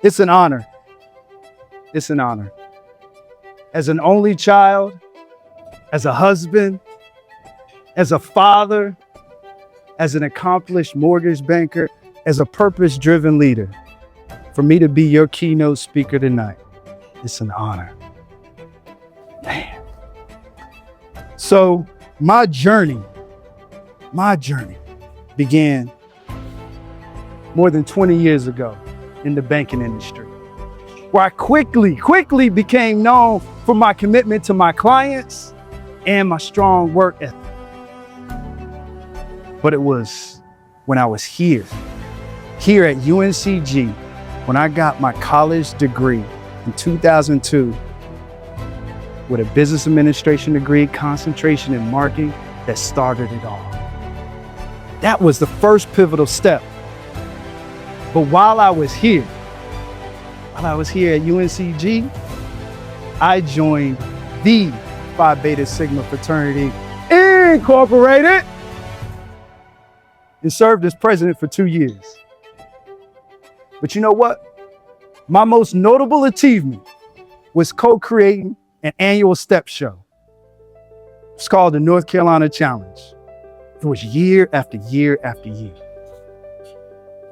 It's an honor. It's an honor. As an only child, as a husband, as a father, as an accomplished mortgage banker, as a purpose-driven leader, for me to be your keynote speaker tonight, it's an honor. Man. So my journey began more than 20 years ago in the banking industry, where I quickly became known for my commitment to my clients and my strong work ethic. But it was when I was here at UNCG, when I got my college degree in 2002 with a business administration degree, concentration in marketing, that started it all. That was the first pivotal step. But while I was here at UNCG, I joined the Phi Beta Sigma fraternity Incorporated and served as president for 2 years. But you know what? My most notable achievement was co-creating an annual step show. It's called the North Carolina Challenge. It was year after year after year.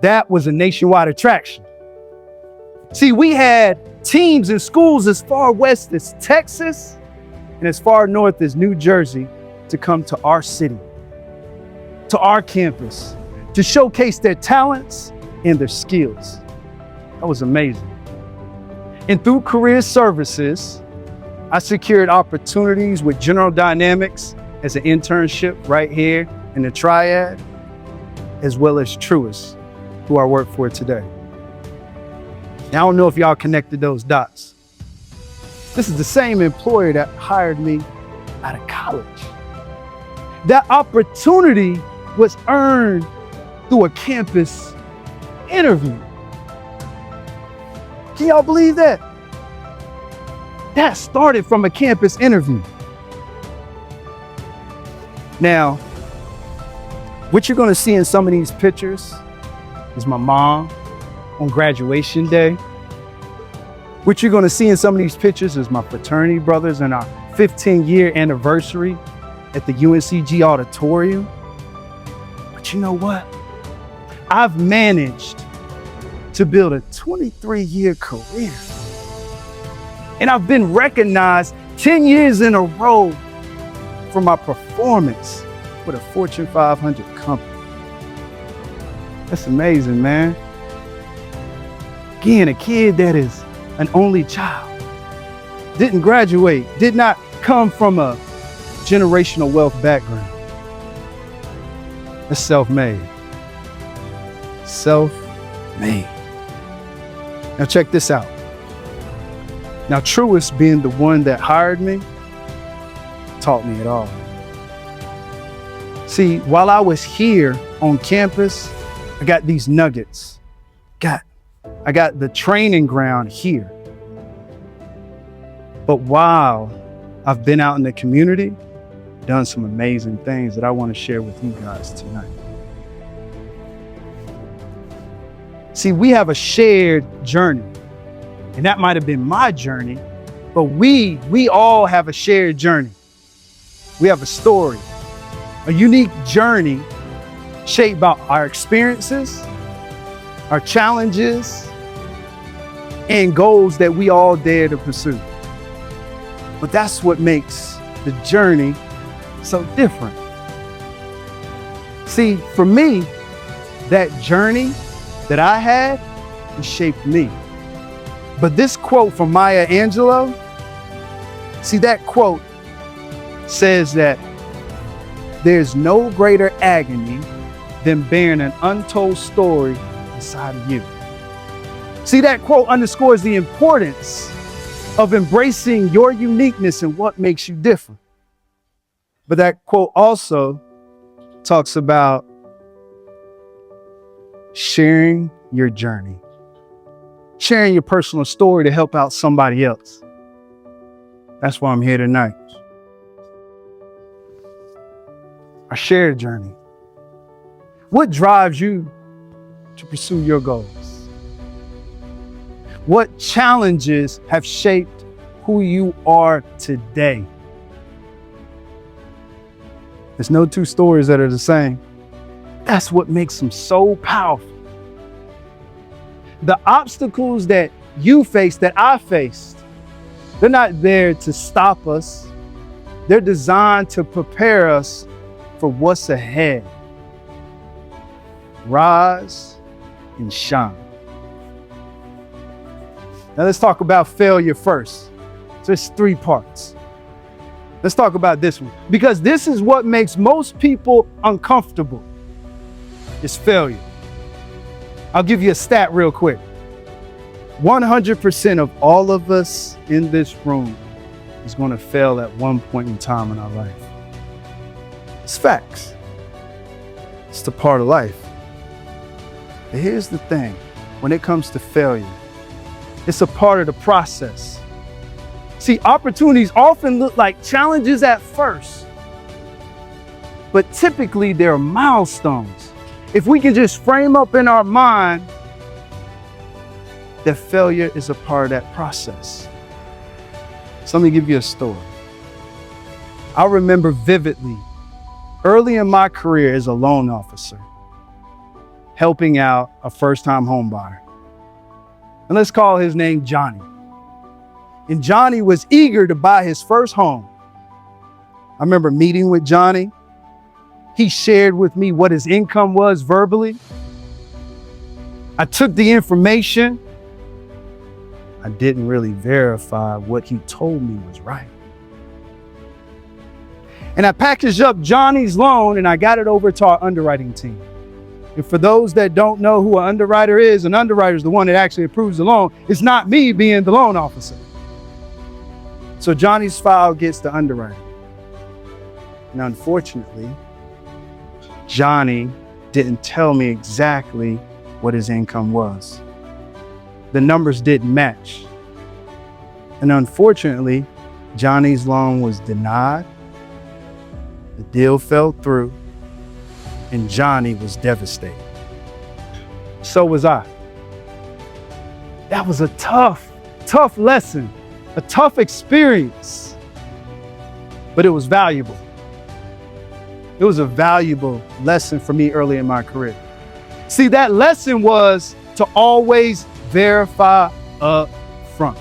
That was a nationwide attraction. See, we had teams in schools as far west as Texas and as far north as New Jersey to come to our city, to our campus, to showcase their talents and their skills. That was amazing. And through career services, I secured opportunities with General Dynamics as an internship right here in the Triad, as well as Truist, who I work for today. Now, I don't know if y'all connected those dots. This is the same employer that hired me out of college. That opportunity was earned through a campus interview. Can y'all believe that? That started from a campus interview. Now, what you're gonna see in some of these pictures is my mom on graduation day. What you're gonna see in some of these pictures is my fraternity brothers and our 15-year anniversary at the UNCG auditorium. But you know what? I've managed to build a 23-year career. And I've been recognized 10 years in a row for my performance with a Fortune 500 company. That's amazing, man. Again, a kid that is an only child, didn't graduate, did not come from a generational wealth background. That's self-made. Self-made. Now check this out. Now Truist, being the one that hired me, taught me it all. See, while I was here on campus, I got these nuggets. I got the training ground here. But while I've been out in the community, done some amazing things that I want to share with you guys tonight. See, we have a shared journey, and that might have been my journey, but we all have a shared journey. We have a story, a unique journey shaped by our experiences, our challenges, and goals that we all dare to pursue. But that's what makes the journey so different. See, for me, that journey that I had, it shaped me. But this quote from Maya Angelou, see, that quote says that there's no greater agony than bearing an untold story inside of you. See, that quote underscores the importance of embracing your uniqueness and what makes you different. But that quote also talks about sharing your journey, sharing your personal story to help out somebody else. That's why I'm here tonight. Our shared journey. What drives you to pursue your goals? What challenges have shaped who you are today? There's no two stories that are the same. That's what makes them so powerful. The obstacles that you face, that I faced, they're not there to stop us. They're designed to prepare us for what's ahead. Rise and shine. Now let's talk about failure first. So it's 3 parts. Let's talk about this one, because this is what makes most people uncomfortable. It's failure. I'll give you a stat real quick. 100% of all of us in this room is going to fail at one point in time in our life. It's facts. It's the part of life. But here's the thing. When it comes to failure, it's a part of the process. See, opportunities often look like challenges at first, but typically they're milestones. If we can just frame up in our mind that failure is a part of that process. So let me give you a story. I remember vividly, early in my career as a loan officer, helping out a first-time home buyer. And let's call his name Johnny. And Johnny was eager to buy his first home. I remember meeting with Johnny. He shared with me what his income was verbally. I took the information. I didn't really verify what he told me was right. And I packaged up Johnny's loan and I got it over to our underwriting team. And for those that don't know who an underwriter is the one that actually approves the loan. It's not me being the loan officer. So Johnny's file gets to underwriting. And unfortunately, Johnny didn't tell me exactly what his income was. The numbers didn't match. And unfortunately, Johnny's loan was denied. The deal fell through, and Johnny was devastated. So was I. That was a tough lesson, a tough experience, but it was valuable. It was a valuable lesson for me early in my career. See, that lesson was to always verify up front.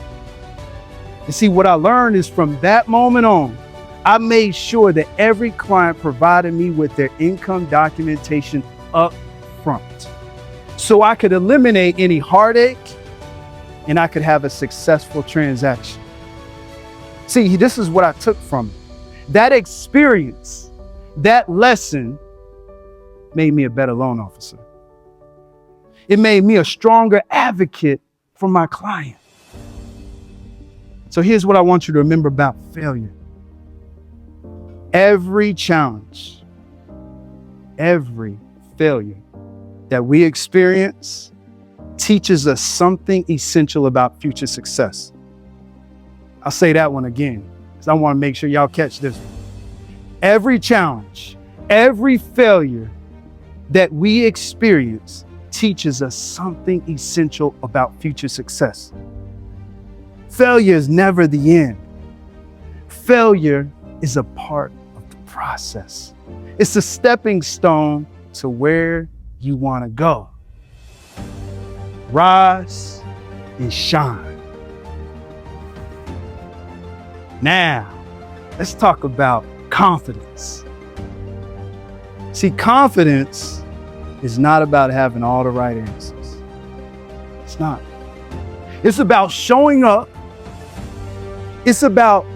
And see, what I learned is from that moment on, I made sure that every client provided me with their income documentation up front, so I could eliminate any heartache and I could have a successful transaction. See, this is what I took from it. That experience, that lesson made me a better loan officer. It made me a stronger advocate for my client. So here's what I want you to remember about failure. Every challenge, every failure that we experience teaches us something essential about future success. I'll say that one again, because I want to make sure y'all catch this one. Every challenge, every failure that we experience teaches us something essential about future success. Failure is never the end. Failure is a part of the process. It's a stepping stone to where you want to go. Rise and shine. Now, let's talk about confidence. See, confidence is not about having all the right answers. It's not. It's about showing up. It's about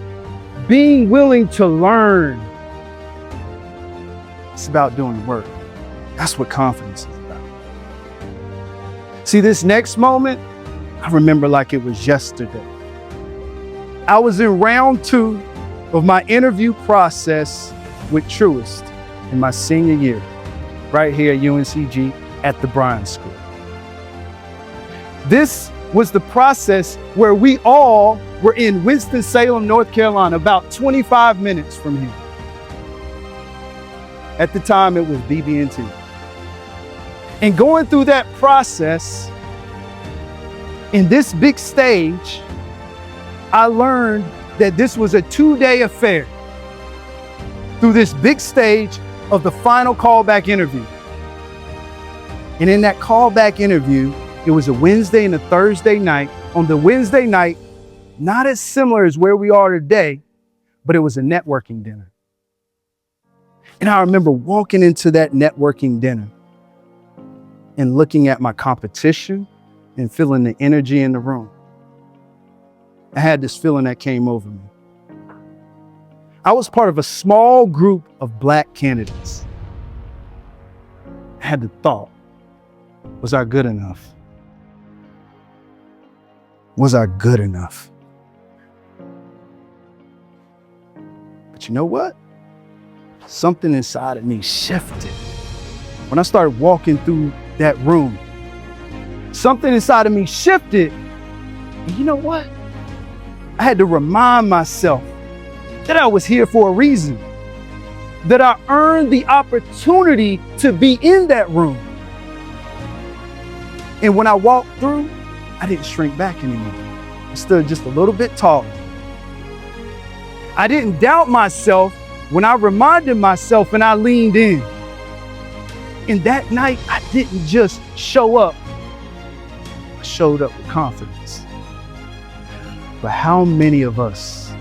being willing to learn. It's about doing the work. That's what confidence is about. See, this next moment, I remember like it was yesterday. I was in round 2 of my interview process with Truist in my senior year, right here at UNCG at the Bryan School. This was the process where we all were in Winston-Salem, North Carolina, about 25 minutes from here. At the time, it was BB&T. And going through that process, In this big stage, I learned that this was a 2-day affair through this big stage of the final callback interview. And in that callback interview, it was a Wednesday and a Thursday night. On the Wednesday night, not as similar as where we are today, but it was a networking dinner. And I remember walking into that networking dinner and looking at my competition and feeling the energy in the room. I had this feeling that came over me. I was part of a small group of Black candidates. I had the thought, was I good enough? Was I good enough? But you know what? Something inside of me shifted. When I started walking through that room, something inside of me shifted. And you know what? I had to remind myself that I was here for a reason, that I earned the opportunity to be in that room. And when I walked through, I didn't shrink back anymore. I stood just a little bit taller. I didn't doubt myself when I reminded myself and I leaned in. And that night, I didn't just show up. I showed up with confidence. But how many of us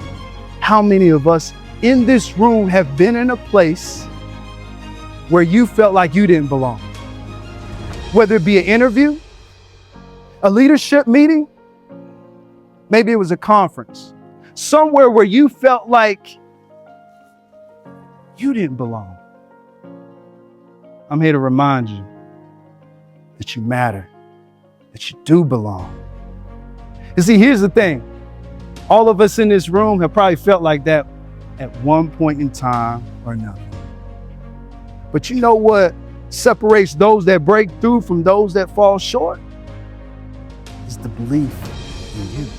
in this room have been in a place where you felt like you didn't belong? Whether it be an interview, a leadership meeting, maybe it was a conference, somewhere where you felt like you didn't belong. I'm here to remind you that you matter, that you do belong. You see, here's the thing. All of us in this room have probably felt like that at one point in time or another. But you know what separates those that break through from those that fall short? Is the belief in you.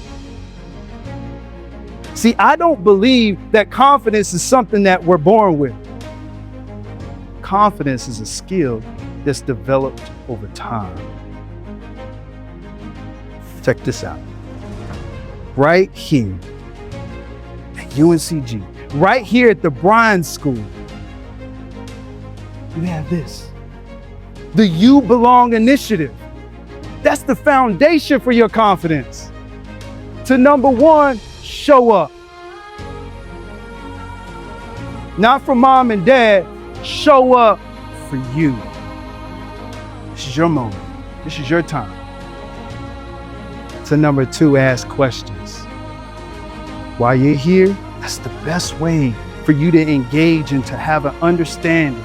See, I don't believe that confidence is something that we're born with. Confidence is a skill that's developed over time. Check this out. Right here at UNCG, right here at the Bryan School, you have this, the You Belong initiative. That's the foundation for your confidence. To number one, show up. Not for mom and dad, show up for you. This is your moment. This is your time. To number two, ask questions. While you're here, that's the best way for you to engage and to have an understanding,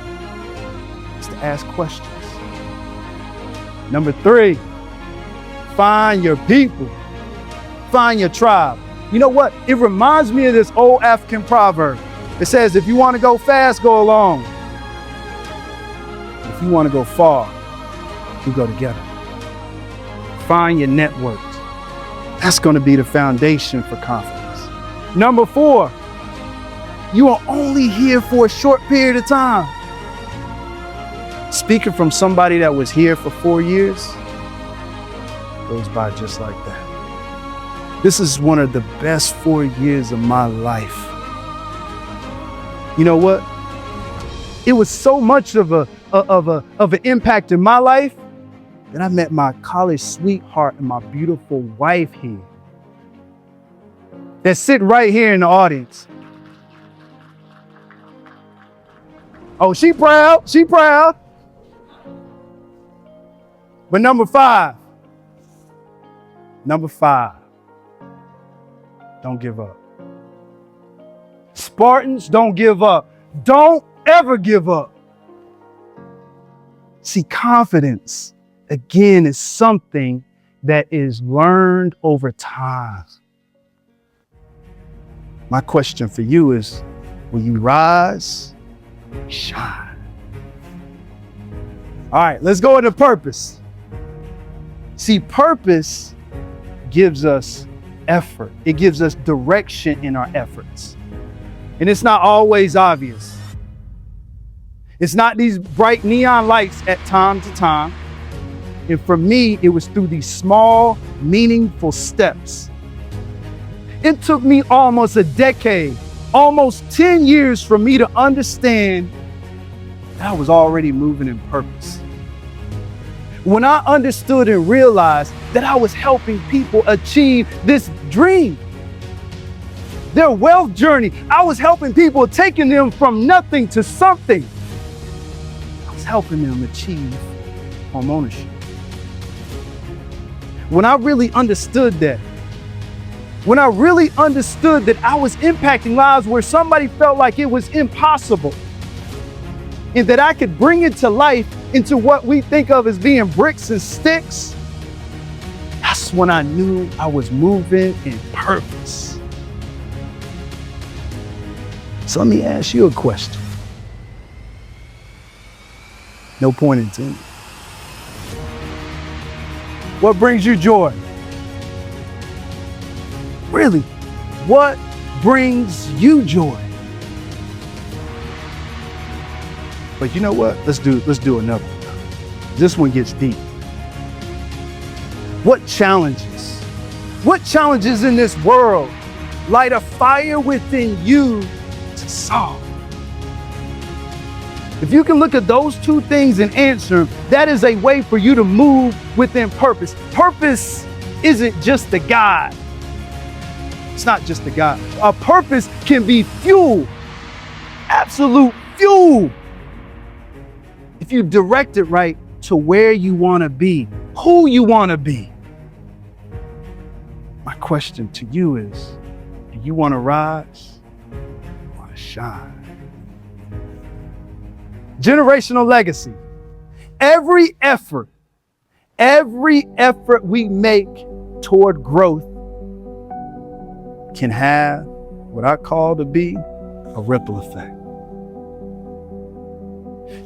is to ask questions. Number three, find your people. Find your tribe. You know what? It reminds me of this old African proverb. It says, if you want to go fast, go alone. If you want to go far, we go together. Find your network. That's going to be the foundation for confidence. Number four, you are only here for a short period of time. Speaking from somebody that was here for 4 years, goes by just like that. This is one of the best 4 years of my life. You know what? It was so much of an impact in my life that I met my college sweetheart and my beautiful wife here. That's sitting right here in the audience. Oh, she proud, she proud. But number five, don't give up. Spartans, don't give up. Don't ever give up. See, confidence, again, is something that is learned over time. My question for you is, will you rise, shine? All right, let's go into purpose. See, purpose gives us effort. It gives us direction in our efforts. And it's not always obvious. It's not these bright neon lights at time to time. And for me, it was through these small, meaningful steps. It took me almost a decade, almost 10 years for me to understand that I was already moving in purpose. When I understood and realized that I was helping people achieve this dream, their wealth journey, I was helping people, taking them from nothing to something. I was helping them achieve home ownership. When I really understood that, when I really understood that I was impacting lives where somebody felt like it was impossible, and that I could bring it to life into what we think of as being bricks and sticks, that's when I knew I was moving in purpose. So let me ask you a question. No point intended. What brings you joy? Really, what brings you joy? But you know what? Let's do another one. This one gets deep. What challenges in this world light a fire within you to solve? If you can look at those two things and answer, that is a way for you to move within purpose. Purpose isn't just a guide. It's not just a guide. A purpose can be fuel, absolute fuel. If you direct it right to where you want to be, who you want to be. My question to you is, do you want to rise or want to shine? Generational legacy. Every effort we make toward growth can have what I call to be a ripple effect.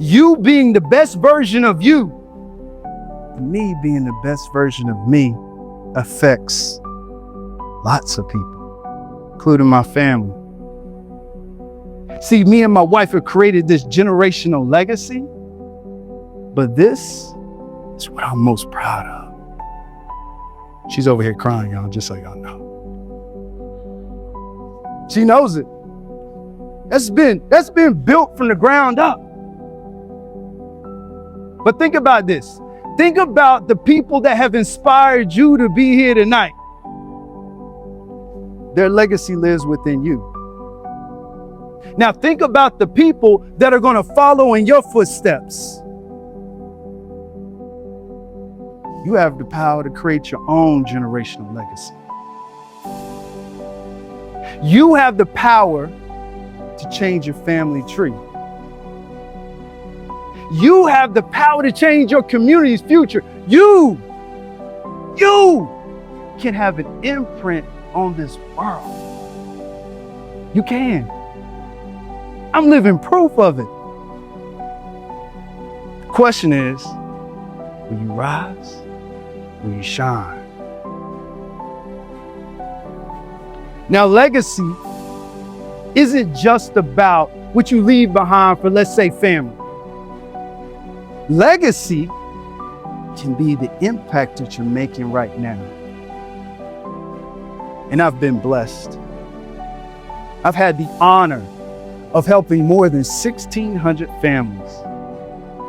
You being the best version of you, me being the best version of me, affects lots of people, including my family. See, me and my wife have created this generational legacy, but this is what I'm most proud of. She's over here crying, y'all, just so y'all know. She knows it. That's been built from the ground up. But think about this. Think about the people that have inspired you to be here tonight. Their legacy lives within you. Now think about the people that are going to follow in your footsteps. You have the power to create your own generational legacy. You have the power to change your family tree. You have the power to change your community's future. You can have an imprint on this world. You can. I'm living proof of it. The question is, will you rise? Will you shine? Now, legacy isn't just about what you leave behind for, let's say, family. Legacy can be the impact that you're making right now. And I've been blessed. I've had the honor of helping more than 1,600 families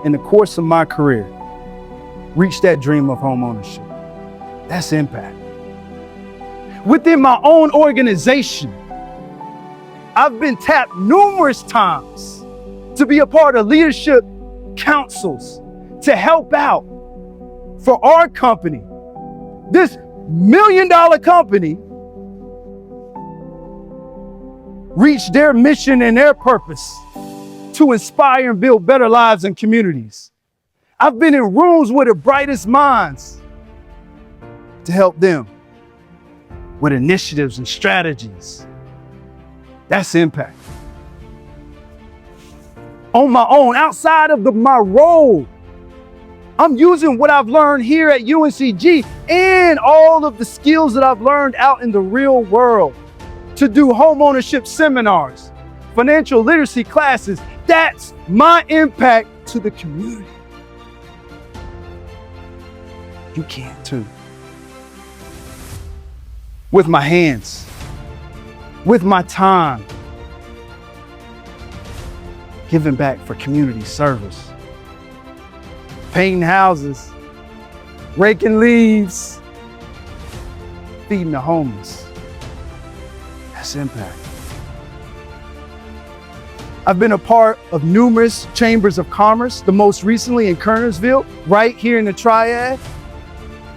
in the course of my career reach that dream of home ownership. That's impact. Within my own organization, I've been tapped numerous times to be a part of leadership councils to help out for our company, this $1 million company, reach their mission and their purpose to inspire and build better lives and communities. I've been in rooms with the brightest minds to help them with initiatives and strategies. That's impact. On my own, outside of my role, I'm using what I've learned here at UNCG and all of the skills that I've learned out in the real world to do home ownership seminars, financial literacy classes. That's my impact to the community. you can too. With my hands, with my time, giving back for community service, painting houses, raking leaves, feeding the homeless. That's impact. I've been a part of numerous chambers of commerce, the most recently in Kernersville, right here in the Triad,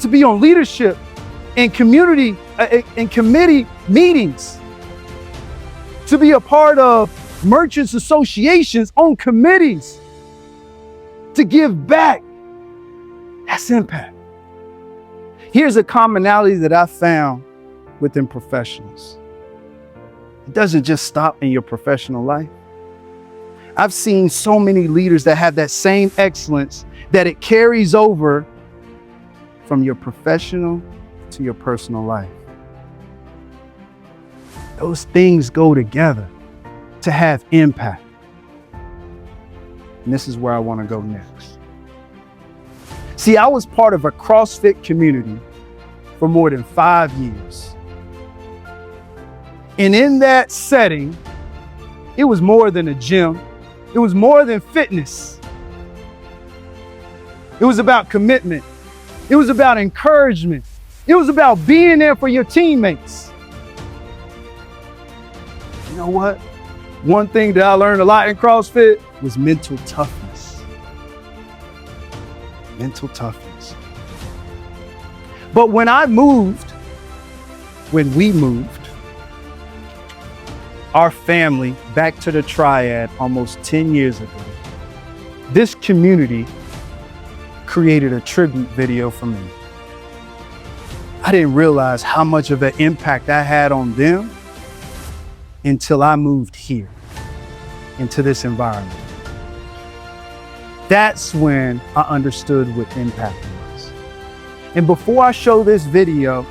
to be on leadership and community and committee meetings, to be a part of merchants associations on committees, to give back. That's impact. Here's a commonality that I found within professionals. It doesn't just stop in your professional life. I've seen so many leaders that have that same excellence that it carries over from your professional to your personal life. Those things go together to have impact. And this is where I want to go next. See, I was part of a CrossFit community for more than 5 years. And in that setting, it was more than a gym. It was more than fitness. It was about commitment. It was about encouragement. It was about being there for your teammates. You know what? One thing that I learned a lot in CrossFit was mental toughness. Mental toughness. But when we moved, our family back to the Triad almost 10 years ago, this community created a tribute video for me. I didn't realize how much of an impact I had on them until I moved here into this environment. That's when I understood what impact was. And before I show this video,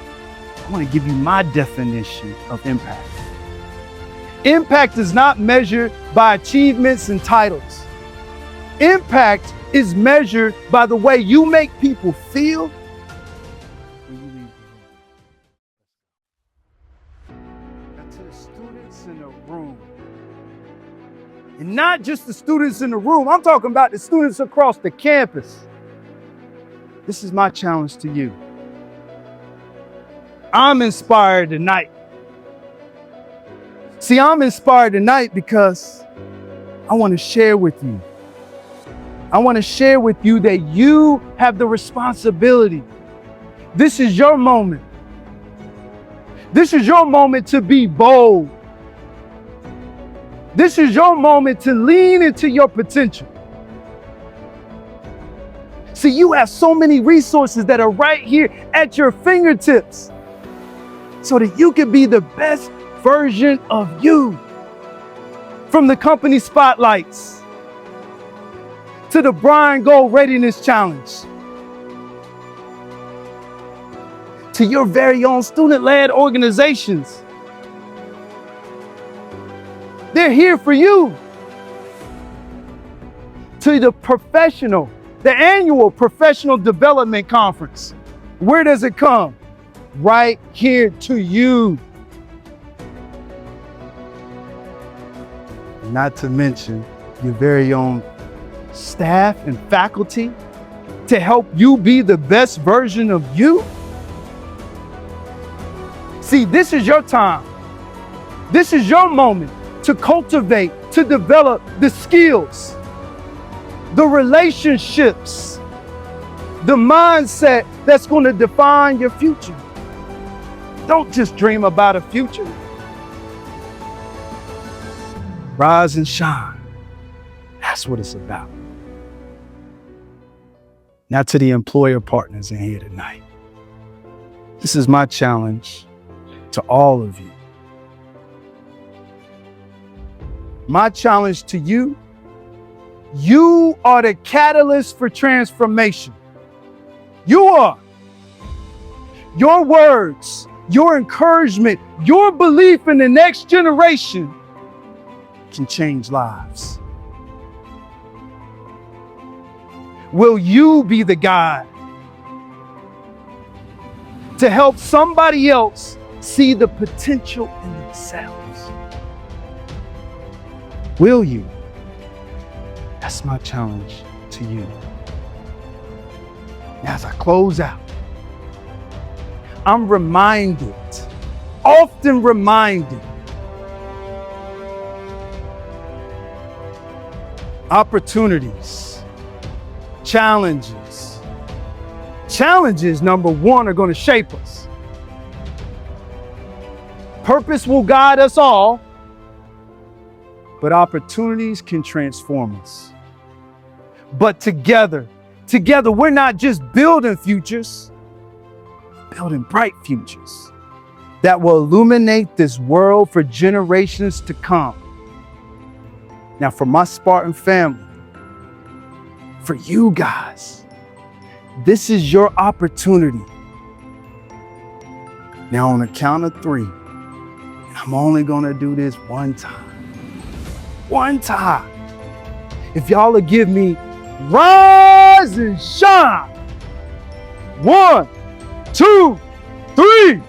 I want to give you my definition of impact. Impact is not measured by achievements and titles. Impact is measured by the way you make people feel when you leave the room. Now to the students in the room, and not just the students in the room, I'm talking about the students across the campus. This is my challenge to you. I'm inspired tonight. See, I'm inspired tonight because I want to share with you. I want to share with you that you have the responsibility. This is your moment. This is your moment to be bold. This is your moment to lean into your potential. See, you have so many resources that are right here at your fingertips so that you can be the best version of you. From the company spotlights to the Bryan Gold Readiness Challenge to your very own student-led organizations. They're here for you. To the annual Professional Development Conference. Where does it come? Right here to you. Not to mention your very own staff and faculty to help you be the best version of you. See, this is your time. This is your moment to cultivate, to develop the skills, the relationships, the mindset that's going to define your future. Don't just dream about a future. Rise and shine. That's what it's about. Now to the employer partners in here tonight. This is my challenge to all of you. My challenge to you, you are the catalyst for transformation. You are. Your words, your encouragement, your belief in the next generation can change lives. Will you be the guide to help somebody else see the potential in themselves. Will you? That's my challenge to you. Now, as I close out, I'm reminded, often reminded, opportunities, challenges. Challenges, number one, are going to shape us. Purpose will guide us all, but opportunities can transform us. But together, we're not just building futures, building bright futures that will illuminate this world for generations to come. Now, for my Spartan family, for you guys, this is your opportunity. Now, on the count of 3, I'm only gonna do this one time. One time. If y'all will give me rise and shine. 1, 2, 3.